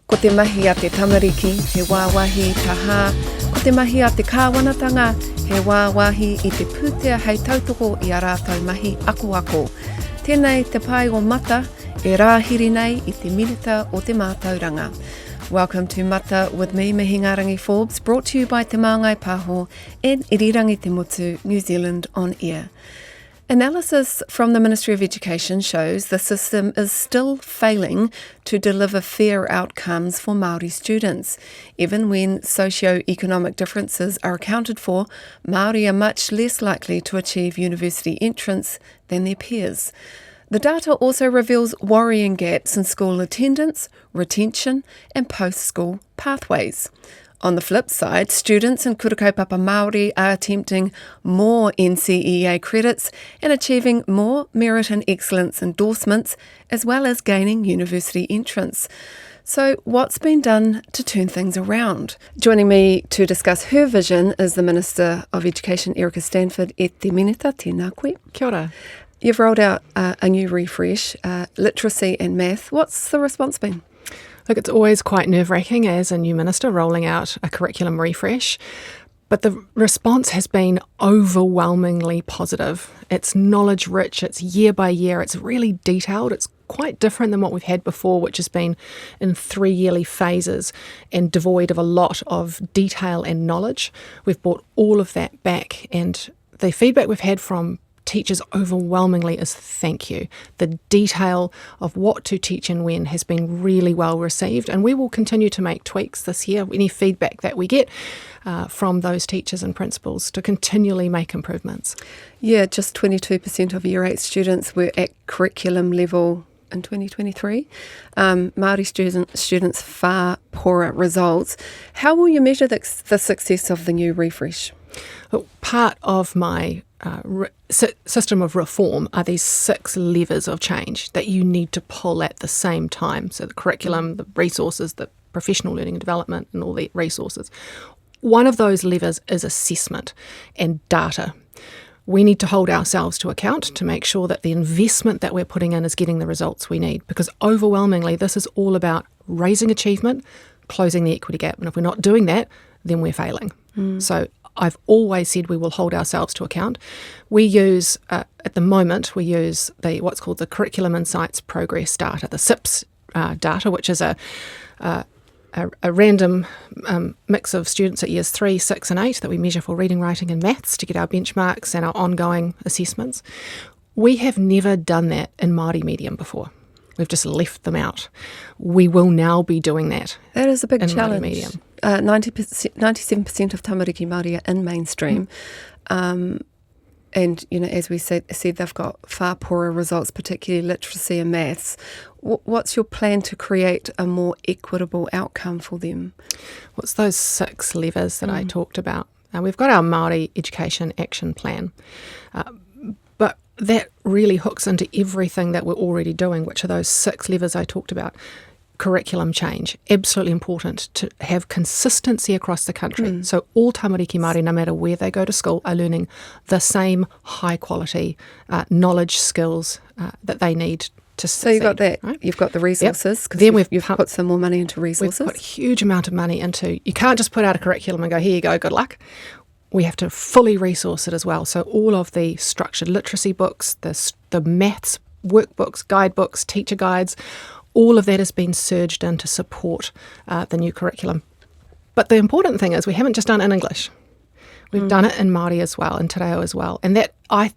Ko te mahi a te tamariki, he wāwahi taha. Ko te mahi a te kāwanatanga, he wāwahi i te pūtea hei tautoko i a rātou mahi ako. Tēnei te pai o MATA, e rāhiri nei i te minita o te mātauranga. Welcome to MATA with me, Mihingarangi Forbes, brought to you by Te Māngai Pāho and Irirangi Te Motu, New Zealand on air. Analysis from the Ministry of Education shows the system is still failing to deliver fair outcomes for Māori students. Even when socio-economic differences are accounted for, Māori are much less likely to achieve university entrance than their peers. The data also reveals worrying gaps in school attendance, retention and post-school pathways. On the flip side, students in Kurakaupapa Māori are attempting more NCEA credits and achieving more merit and excellence endorsements, as well as gaining university entrance. So what's been done to turn things around? Joining me to discuss her vision is the Minister of Education Erica Stanford. E te minita, tēnā koe. Kia ora. You've rolled out a new refresh, literacy and math. What's the response been? Look, it's always quite nerve-wracking as a new minister rolling out a curriculum refresh, but the response has been overwhelmingly positive. It's knowledge-rich, it's year by year, it's really detailed, it's quite different than what we've had before, which has been in 3 yearly phases and devoid of a lot of detail and knowledge. We've brought all of that back, and the feedback we've had from teachers overwhelmingly is thank you. The detail of what to teach and when has been really well received, and we will continue to make tweaks this year. Any feedback that we get from those teachers and principals to continually make improvements. Yeah, just 22% of Year 8 students were at curriculum level in 2023. Māori students far poorer results. How will you measure the success of the new refresh? Well, part of my system of reform are these 6 levers of change that you need to pull at the same time. So the curriculum, the resources, the professional learning and development and all the resources. One of those levers is assessment and data. We need to hold ourselves to account to make sure that the investment that we're putting in is getting the results we need, because overwhelmingly this is all about raising achievement, closing the equity gap. And if we're not doing that, then we're failing. So I've always said we will hold ourselves to account. We use, at the moment, we use what's called the Curriculum Insights Progress data, the CIPS data, which is a random mix of students at years 3, 6 and 8 that we measure for reading, writing and maths to get our benchmarks and our ongoing assessments. We have never done that in Māori medium before. We've just left them out. We will now be doing that. That is a big in challenge. Māori medium. 97% of tamariki Māori are in mainstream. And, you know, as we said, they've got far poorer results, particularly literacy and maths. What's your plan to create a more equitable outcome for them? What's those 6 levers that I talked about? We've got our Māori Education Action Plan. But that really hooks into everything that we're already doing, which are those 6 levers I talked about. Curriculum change, absolutely important to have consistency across the country. So all tamariki Māori, no matter where they go to school, are learning the same high quality knowledge, skills that they need to succeed. So you've got that, right? You've got the resources, because Then you've put some more money into resources. We've put a huge amount of money into, you can't just put out a curriculum and go, here you go, good luck. We have to fully resource it as well. So all of the structured literacy books, the maths workbooks, guidebooks, teacher guides, all of that has been surged in to support the new curriculum. But the important thing is we haven't just done it in English. We've done it in Māori as well, in Te Reo as well. And that I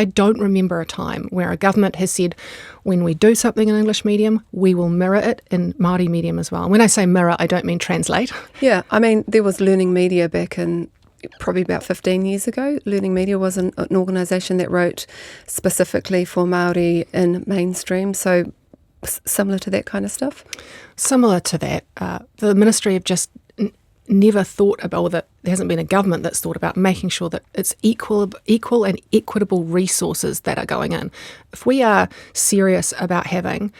don't remember a time where a government has said, when we do something in English medium, we will mirror it in Māori medium as well. And when I say mirror, I don't mean translate. Yeah, I mean, there was Learning Media back in probably about 15 years ago. Learning Media was an organisation that wrote specifically for Māori in mainstream. So similar to that kind of stuff? Similar to that. The Ministry have just never thought about, or that there hasn't been a government that's thought about making sure that it's equal and equitable resources that are going in. If we are serious about having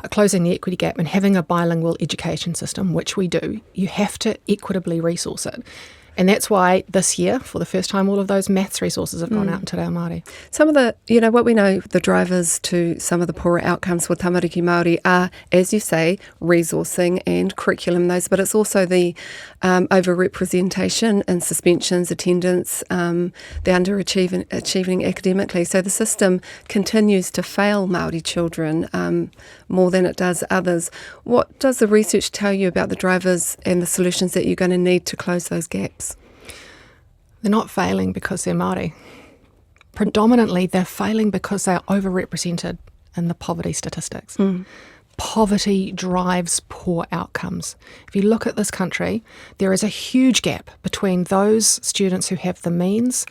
closing the equity gap and having a bilingual education system, which we do, you have to equitably resource it. And that's why this year, for the first time, all of those maths resources have gone out into Te Reo Māori. Some of the, what we know, the drivers to some of the poorer outcomes for tamariki Māori are, as you say, resourcing and curriculum, but it's also the over-representation in suspensions, attendance, the achieving academically. So the system continues to fail Māori children more than it does others. What does the research tell you about the drivers and the solutions that you're going to need to close those gaps? They're not failing because they're Māori. Predominantly, they're failing because they are overrepresented in the poverty statistics. Poverty drives poor outcomes. If you look at this country, there is a huge gap between those students who have the means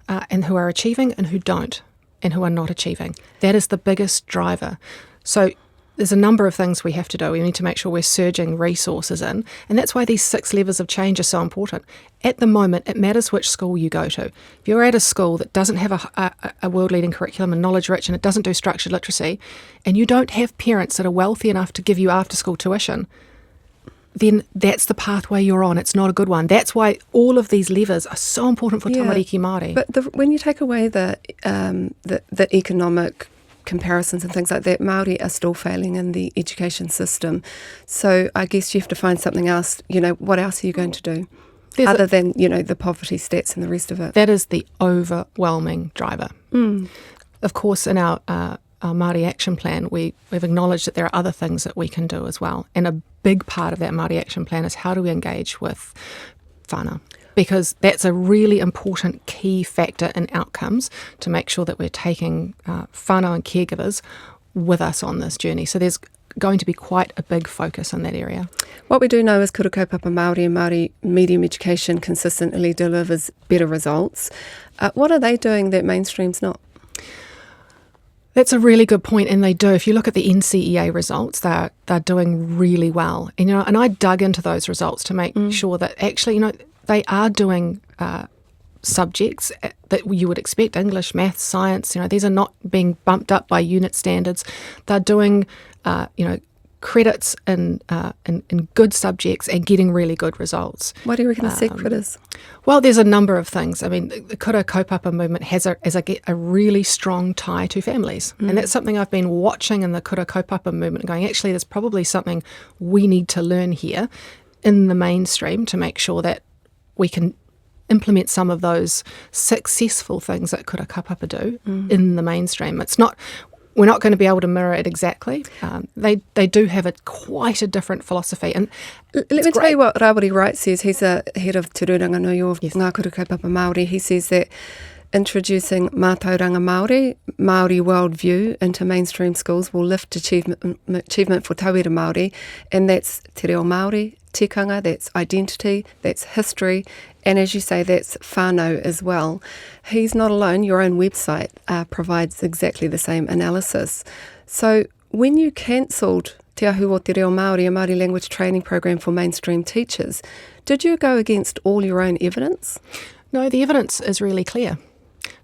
and who are achieving and who don't, and who are not achieving. That is the biggest driver. So there's a number of things we have to do. We need to make sure we're surging resources in, and that's why these 6 levers of change are so important. At the moment, it matters which school you go to. If you're at a school that doesn't have a world-leading curriculum and knowledge-rich, and it doesn't do structured literacy, and you don't have parents that are wealthy enough to give you after-school tuition, then that's the pathway you're on. It's not a good one. That's why all of these levers are so important for tamariki Māori. But when you take away the economic comparisons and things like that, Māori are still failing in the education system. So I guess you have to find something else. What else are you going to do other than, the poverty stats and the rest of it? That is the overwhelming driver. Of course, in our Māori Action Plan, we've acknowledged that there are other things that we can do as well. And a big part of that Māori Action Plan is how do we engage with whānau? Because that's a really important key factor in outcomes to make sure that we're taking whānau and caregivers with us on this journey. So there's going to be quite a big focus in that area. What we do know is kura kaupapa Māori and Māori medium education consistently delivers better results. What are they doing that mainstream's not? That's a really good point, and they do. If you look at the NCEA results, they're doing really well. And I dug into those results to make sure that actually, they are doing subjects that you would expect, English, maths, science. These are not being bumped up by unit standards. They're doing, credits in good subjects and getting really good results. What do you reckon the secret is? Well, there's a number of things. I mean, the kura kaupapa movement has a really strong tie to families. And that's something I've been watching in the kura kaupapa movement going, actually, there's probably something we need to learn here in the mainstream to make sure that we can implement some of those successful things that kura kaupapa do in the mainstream. We're not going to be able to mirror it exactly. They do have quite a different philosophy. And let me tell you what Rawiri Wright says. He's a head of Te Rūranganui of Ngā Kura Kaupapa Māori. He says that introducing Mātauranga Māori, Māori worldview into mainstream schools will lift achievement for tauira Māori, and that's te reo Māori, tikanga, that's identity, that's history, and as you say, that's whānau as well. He's not alone. Your own website provides exactly the same analysis. So when you cancelled Te Ahu o Te Reo Māori, a Māori language training program for mainstream teachers, did you go against all your own evidence? No, the evidence is really clear.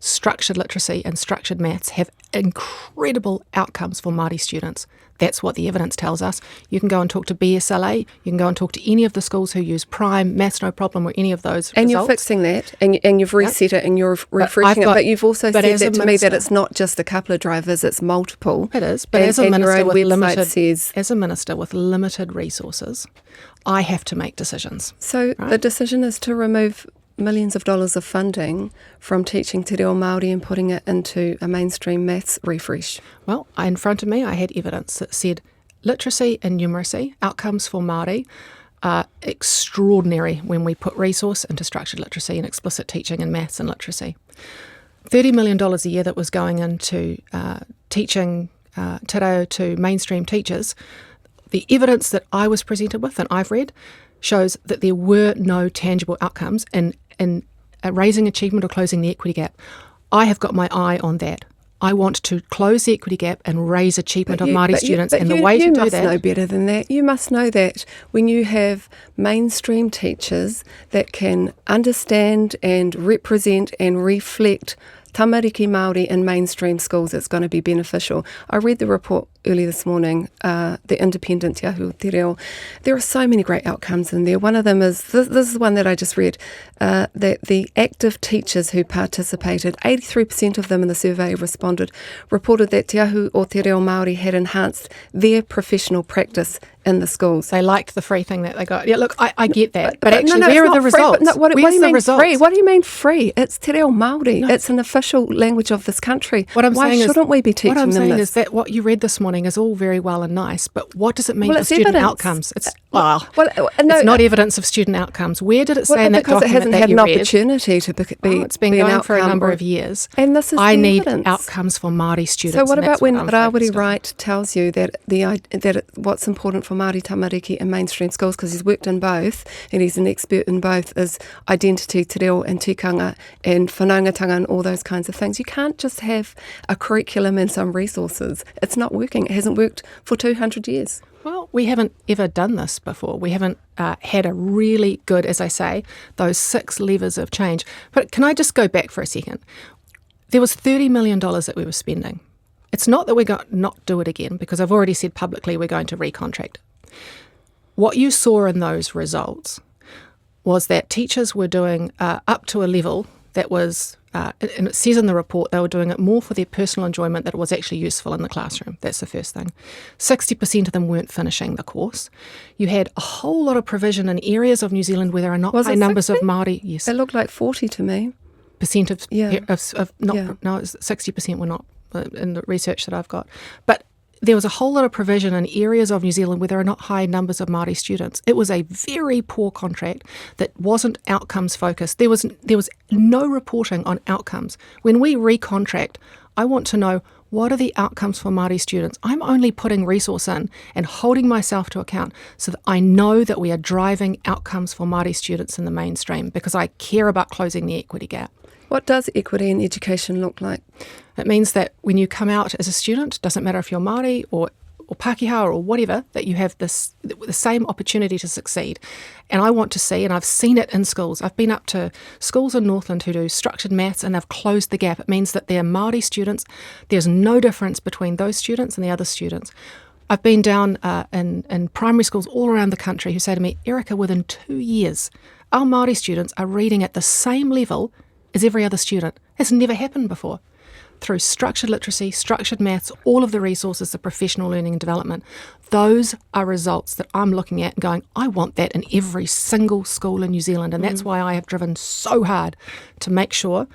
Structured literacy and structured maths have incredible outcomes for Māori students. That's what the evidence tells us. You can go and talk to BSLA, you can go and talk to any of the schools who use Prime, Maths No Problem, or any of those and results. You're fixing that, and you've reset it, and you're refreshing it, but you've also said that to me that it's not just a couple of drivers, it's multiple. It is, but as a minister with limited resources, I have to make decisions. So the decision is to remove millions of dollars of funding from teaching te reo Māori and putting it into a mainstream maths refresh. Well, in front of me I had evidence that said literacy and numeracy outcomes for Māori are extraordinary when we put resource into structured literacy and explicit teaching in maths and literacy. $30 million a year that was going into teaching te reo to mainstream teachers, the evidence that I was presented with and I've read shows that there were no tangible outcomes in raising achievement or closing the equity gap. I have got my eye on that. I want to close the equity gap and raise achievement of Māori students. And the way to do that... You must know better than that. You must know that when you have mainstream teachers that can understand and represent and reflect tamariki Māori in mainstream schools, it's going to be beneficial. I read the report early this morning, the Independent Te Ahu Te Reo. There are so many great outcomes in there. One of them is, this is one that I just read, that the active teachers who participated, 83% of them in the survey reported that Te Ahu o Te Reo Māori had enhanced their professional practice in the schools. They liked the free thing that they got. Yeah, look, I get that. But no, actually, no, where it's are the not free, results? but no, what do Where's you the mean results? free? What do you mean free? It's Te Reo Māori. No. It's an official language of this country. What I'm Why saying shouldn't we be teaching What I'm them saying this? is that what you read this morning is all very well and nice, but what does it mean for it's student evidence. outcomes? It's no, it's not evidence of student outcomes. Where did it say in that because it document hasn't that had you an read? opportunity to be It's been be an going for a outcome number or- of years. And this is I the need evidence. outcomes for Māori students. So what and about that's when I'm Rawiri focused on. Wright tells you that what's important for Māori tamariki in mainstream schools, because he's worked in both and he's an expert in both, is identity, te reo and tikanga and whanaungatanga and all those kinds of things. You can't just have a curriculum and some resources. It's not working. It hasn't worked for 200 years. Well, we haven't ever done this before. We haven't had a really good, as I say, those 6 levers of change. But can I just go back for a second? There was $30 million that we were spending. It's not that we're going to not do it again, because I've already said publicly we're going to recontract. What you saw in those results was that teachers were doing up to a level that was, and it says in the report, they were doing it more for their personal enjoyment than it was actually useful in the classroom. That's the first thing. 60% of them weren't finishing the course. You had a whole lot of provision in areas of New Zealand where there are not Was high it numbers 60? of Māori. Yes, It looked like 40 to me. percent of Yeah. not Yeah. no, it's 60% were not in the research that I've got, but there was a whole lot of provision in areas of New Zealand where there are not high numbers of Māori students. It was a very poor contract that wasn't outcomes focused. There was no reporting on outcomes. When we recontract, I want to know, what are the outcomes for Māori students? I'm only putting resource in and holding myself to account so that I know that we are driving outcomes for Māori students in the mainstream, because I care about closing the equity gap. What does equity in education look like? It means that when you come out as a student, doesn't matter if you're Māori or Pākehā or whatever, that you have the same opportunity to succeed. And I want to see, and I've seen it in schools, I've been up to schools in Northland who do structured maths and they've closed the gap. It means that they're Māori students. There's no difference between those students and the other students. I've been down in primary schools all around the country who say to me, Erica, within 2 years, our Māori students are reading at the same level as every other student. It's never happened before. Through structured literacy, structured maths, all of the resources of professional learning and development, those are results that I'm looking at and going, I want that in every single school in New Zealand. And that's why I have driven so hard to make sure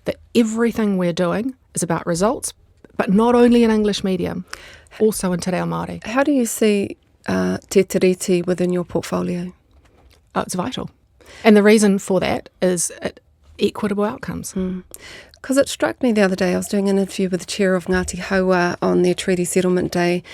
that everything we're doing is about results, but not only in English medium, also in Te Reo Māori. How do you see te tiriti within your portfolio? Oh, it's vital. And the reason for that is equitable outcomes. Because it struck me the other day, I was doing an interview with the chair of Ngāti Haua on their Treaty Settlement Day,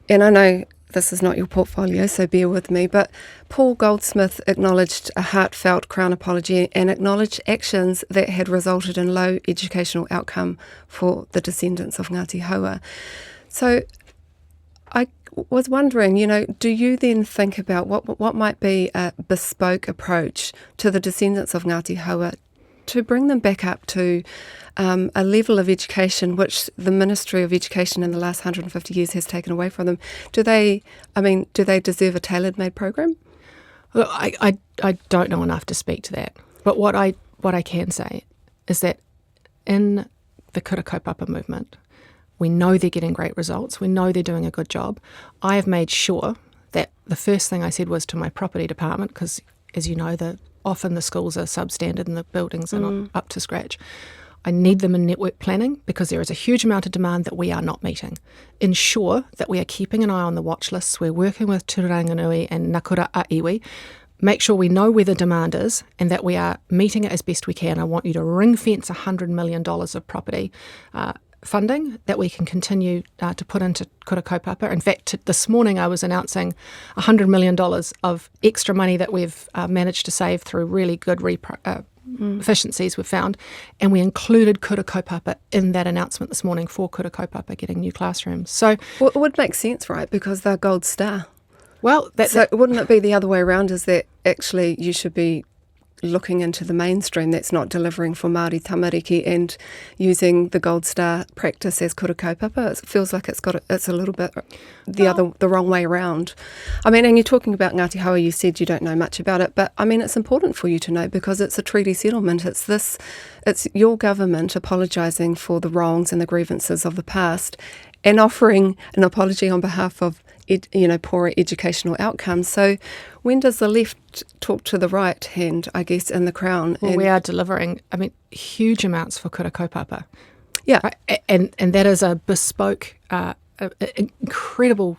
and I know this is not your portfolio, so bear with me, but Paul Goldsmith acknowledged a heartfelt Crown apology and acknowledged actions that had resulted in low educational outcome for the descendants of Ngāti Haua. So I was wondering, do you then think about what might be a bespoke approach to the descendants of Ngāti Haua to bring them back up to a level of education which the Ministry of Education in the last 150 years has taken away from them? Do they deserve a tailored-made program? Look, I don't know enough to speak to that. But what I can say is that in the Kura Kaupapa movement, we know they're getting great results. We know they're doing a good job. I have made sure that the first thing I said was to my property department, because, as you know, often the schools are substandard and the buildings are not up to scratch. I need them in network planning because there is a huge amount of demand that we are not meeting. Ensure that we are keeping an eye on the watch lists. We're working with Turanganui and Nakura a iwi. Make sure we know where the demand is and that we are meeting it as best we can. I want you to ring fence $100 million of property funding that we can continue to put into Kura Kaupapa. In fact, this morning I was announcing $100 million of extra money that we've managed to save through really good efficiencies we've found, and we included Kura Kaupapa in that announcement this morning for Kura Kaupapa getting new classrooms. So Well, it would make sense, right, because they're gold star. Well, So wouldn't it be the other way around, is that actually you should be looking into the mainstream that's not delivering for Māori tamariki and using the gold star practice as kura kaupapa. It feels like it's a little bit the wrong way around. I mean, and you're talking about Ngāti Haua, you said you don't know much about it, but I mean, it's important for you to know because it's a treaty settlement. It's your government apologising for the wrongs and the grievances of the past and offering an apology on behalf of poorer educational outcomes. So when does the left talk to the right hand, I guess, in the Crown? Well, we are delivering, huge amounts for kura kaupapa. Yeah. Right? And that is a bespoke, incredible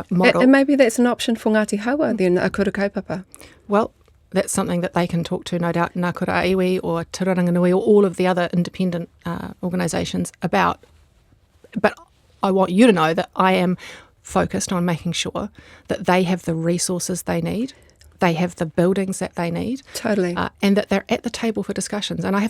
model. And maybe that's an option for Ngāti Haua then, a kura kaupapa. Well, that's something that they can talk to, no doubt, Ngā Kura Iwi or Te Ranganui or all of the other independent organisations about. But I want you to know that I am focused on making sure that they have the resources they need, they have the buildings that they need, totally, and that they're at the table for discussions. And I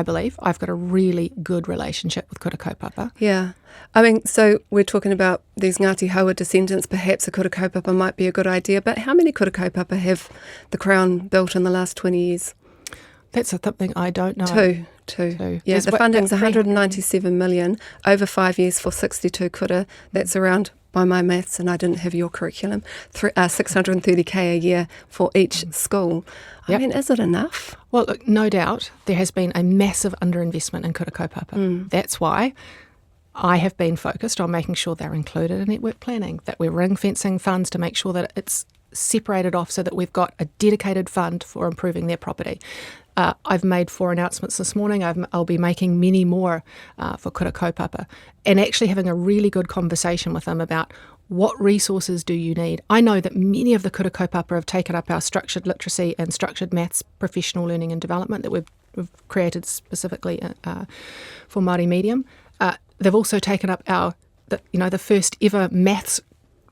believe I've got a really good relationship with kura kaupapa. Yeah, I mean, so we're talking about these Ngāti Haua descendants. Perhaps a kura kaupapa might be a good idea, but how many kura kaupapa have the Crown built in the last 20 years? That's something I don't know. Two. Yeah, the funding's 197 million over 5 years for 62 kura. That's around, by my maths, and I didn't have your curriculum, 630k a year for each school. I mean, is it enough? Well, look, no doubt there has been a massive underinvestment in kura kaupapa. That's why I have been focused on making sure they're included in network planning, that we're ring-fencing funds to make sure that it's separated off so that we've got a dedicated fund for improving their property. I've made 4 announcements this morning. I'll be making many more for kura kaupapa and actually having a really good conversation with them about what resources do you need. I know that many of the kura kaupapa have taken up our structured literacy and structured maths professional learning and development that we've created specifically for Māori medium. They've also taken up the first ever maths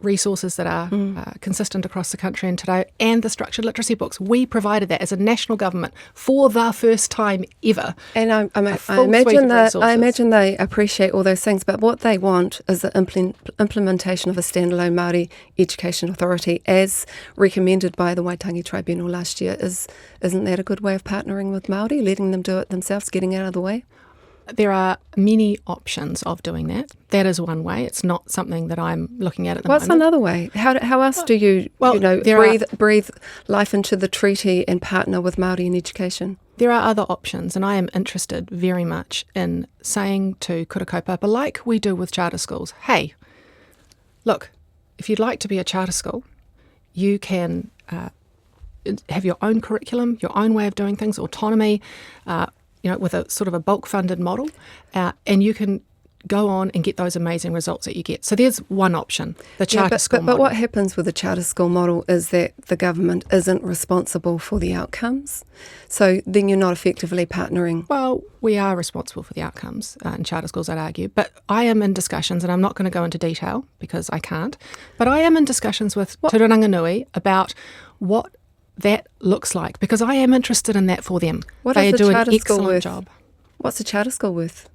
resources that are consistent across the country and today, and the structured literacy books. We provided that as a national government for the first time ever. And I imagine they appreciate all those things, but what they want is the implementation of a standalone Māori education authority as recommended by the Waitangi Tribunal last year. Isn't that a good way of partnering with Māori, letting them do it themselves, getting out of the way? There are many options of doing that. That is one way. It's not something that I'm looking at the moment. What's another way? How else do you breathe life into the treaty and partner with Māori in education? There are other options, and I am interested very much in saying to kura kaupapa, like we do with charter schools, hey, look, if you'd like to be a charter school, you can have your own curriculum, your own way of doing things, autonomy, with a sort of a bulk funded model, and you can go on and get those amazing results that you get. So there's one option, the charter school model. But what happens with the charter school model is that the government isn't responsible for the outcomes. So then you're not effectively partnering. Well, we are responsible for the outcomes in charter schools, I'd argue. But I am in discussions, and I'm not going to go into detail because I can't, but I am in discussions with Te Ranganui about what that looks like, because I am interested in that for them. They do an excellent job. What's a charter school worth?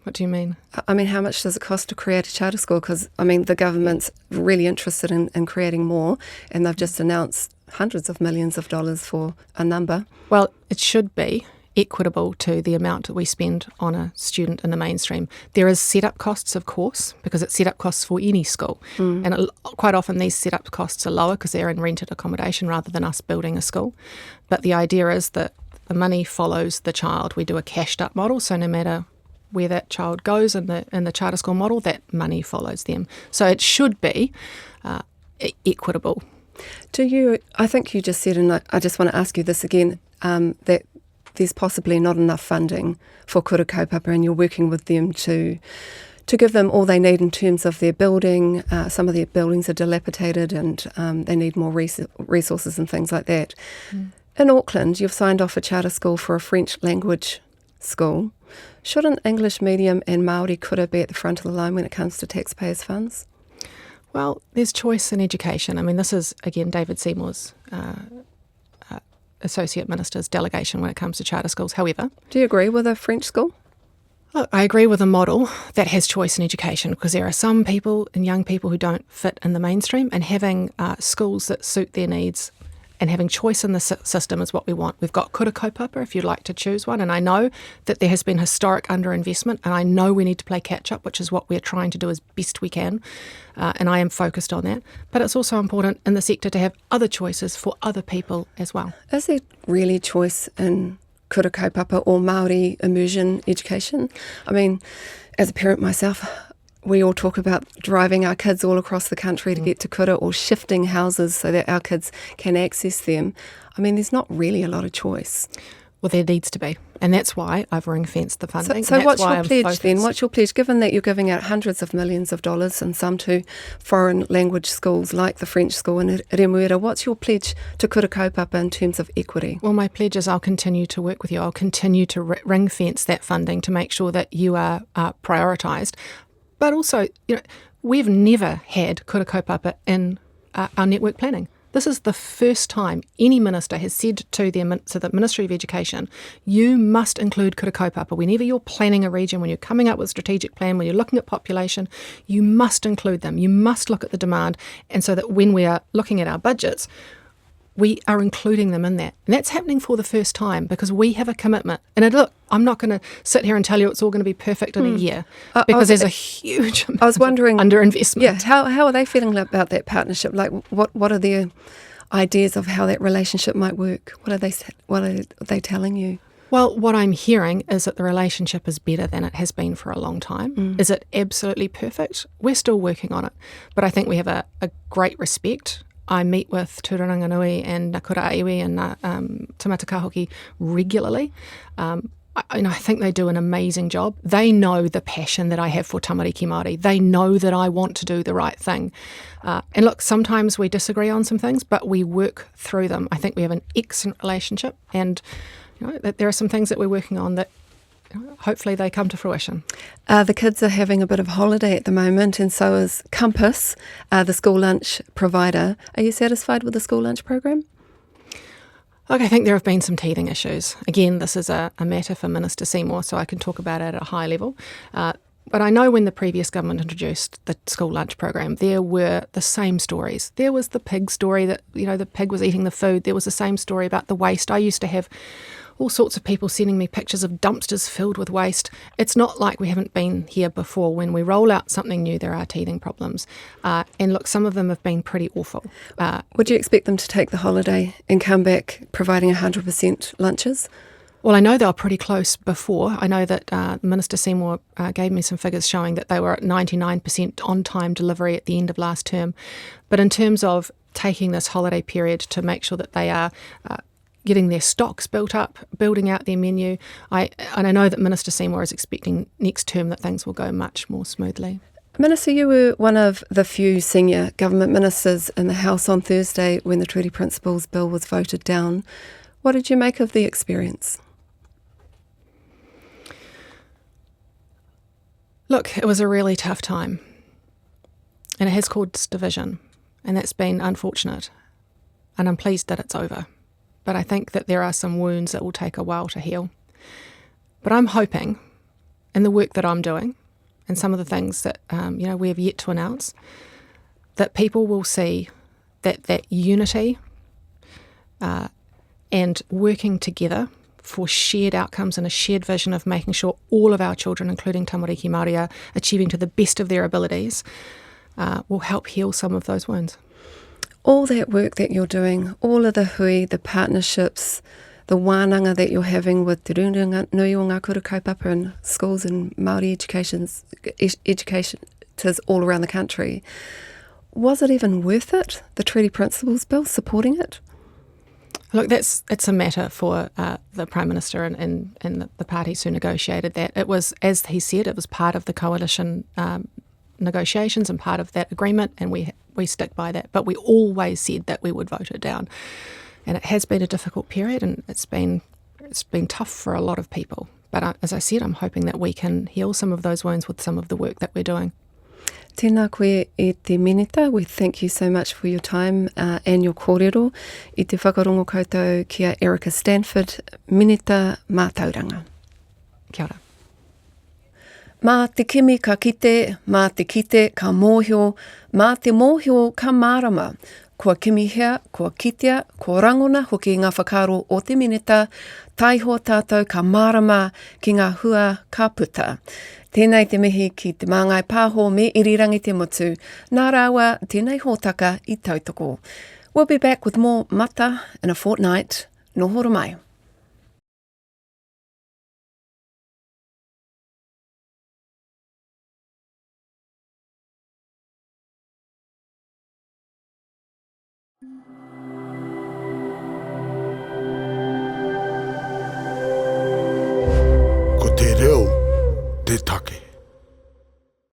What do you mean? I mean, how much does it cost to create a charter school? Because, I mean, the government's really interested in creating more, and they've just announced hundreds of millions of dollars for a number. Well, it should be equitable to the amount that we spend on a student in the mainstream. There is set-up costs, of course, because it's set-up costs for any school. And quite often these set-up costs are lower because they're in rented accommodation rather than us building a school. But the idea is that the money follows the child. We do a cashed-up model, so no matter where that child goes in the charter school model, that money follows them. So it should be equitable. I think you just said, and I just want to ask you this again, that there's possibly not enough funding for kura kaupapa, and you're working with them to give them all they need in terms of their building. Some of their buildings are dilapidated and they need more resources and things like that. In Auckland, you've signed off a charter school for a French language school. Shouldn't English medium and Māori kura be at the front of the line when it comes to taxpayers' funds? Well, there's choice in education. I mean, this is, again, David Seymour's Associate Minister's delegation when it comes to charter schools. However, do you agree with a French school? Look, I agree with a model that has choice in education, because there are some people and young people who don't fit in the mainstream, and having schools that suit their needs and having choice in the system is what we want. We've got kura kaupapa if you'd like to choose one, and I know that there has been historic underinvestment, and I know we need to play catch-up, which is what we're trying to do as best we can, and I am focused on that. But it's also important in the sector to have other choices for other people as well. Is there really choice in kura kaupapa or Māori immersion education? I mean, as a parent myself, we all talk about driving our kids all across the country to get to kura, or shifting houses so that our kids can access them. I mean, there's not really a lot of choice. Well, there needs to be, and that's why I've ring-fenced the funding. So what's your pledge then? What's your pledge, given that you're giving out hundreds of millions of dollars and some to foreign language schools like the French school in Remuera? What's your pledge to kura kaupapa in terms of equity? Well, my pledge is I'll continue to work with you. I'll continue to ring-fence that funding to make sure that you are prioritised. But also, we've never had kura kaupapa in our network planning. This is the first time any minister has said to the Ministry of Education, you must include kura kaupapa. Whenever you're planning a region, when you're coming up with a strategic plan, when you're looking at population, you must include them. You must look at the demand, and so that when we are looking at our budgets, we are including them in that. And that's happening for the first time because we have a commitment. And look, I'm not going to sit here and tell you it's all going to be perfect in a year because there's a huge amount of underinvestment. Yeah, how are they feeling about that partnership? Like, what are their ideas of how that relationship might work? What are they telling you? Well, what I'm hearing is that the relationship is better than it has been for a long time. Is it absolutely perfect? We're still working on it. But I think we have a great respect. I meet with Tūranganui and Nakura Iwi and Tamata Kahoki regularly. I think they do an amazing job. They know the passion that I have for tamariki Māori. They know that I want to do the right thing. And look, sometimes we disagree on some things, but we work through them. I think we have an excellent relationship, and there are some things that we're working on that hopefully they come to fruition. The kids are having a bit of holiday at the moment, and so is Compass, the school lunch provider. Are you satisfied with the school lunch program? Look, I think there have been some teething issues. Again, this is a matter for Minister Seymour, so I can talk about it at a high level. But I know when the previous government introduced the school lunch program, there were the same stories. There was the pig story that, the pig was eating the food. There was the same story about the waste. I used to have all sorts of people sending me pictures of dumpsters filled with waste. It's not like we haven't been here before. When we roll out something new, there are teething problems. And look, some of them have been pretty awful. Would you expect them to take the holiday and come back providing 100% lunches? Well, I know they were pretty close before. I know that Minister Seymour gave me some figures showing that they were at 99% on-time delivery at the end of last term. But in terms of taking this holiday period to make sure that they are getting their stocks built up, building out their menu, I know that Minister Seymour is expecting next term that things will go much more smoothly. Minister, you were one of the few senior government ministers in the House on Thursday when the Treaty Principles Bill was voted down. What did you make of the experience? Look, it was a really tough time, and it has caused division, and that's been unfortunate, and I'm pleased that it's over. But I think that there are some wounds that will take a while to heal. But I'm hoping, in the work that I'm doing, and some of the things that we have yet to announce, that people will see that unity and working together for shared outcomes and a shared vision of making sure all of our children, including tamariki Māori, are achieving to the best of their abilities, will help heal some of those wounds. All that work that you're doing, all of the hui, the partnerships, the wānanga that you're having with Te Nui o ngā kura kaupapa in schools and Māori educators all around the country, was it even worth it, the Treaty Principles Bill, supporting it? Look, it's a matter for the Prime Minister and the parties who negotiated that. It was, as he said, it was part of the coalition negotiations and part of that agreement, and we stick by that. But we always said that we would vote it down, and it has been a difficult period, and it's been tough for a lot of people. But as I said, I'm hoping that we can heal some of those wounds with some of the work that we're doing. Tēnā koe e te minita. We thank you so much for your time and your kōrero. I te whakarongo koutou kia Erica Stanford, minita mātauranga. Kia ora. Mā te kimi ka kite, mā te kite ka mōhio, mā te mōhio ka mārama. kua kimihea, kua kitea, kua rangona hoki ngā whakaro o te mineta, taiho tātou ka marama ki ngā hua ka puta. Tēnei te mihi ki te Māngai Pāho me irirangi te motu, nā rāua tēnei hōtaka I tautoko. We'll be back with more MATA in a fortnight. Nohoro mai. Ko te reo, te take.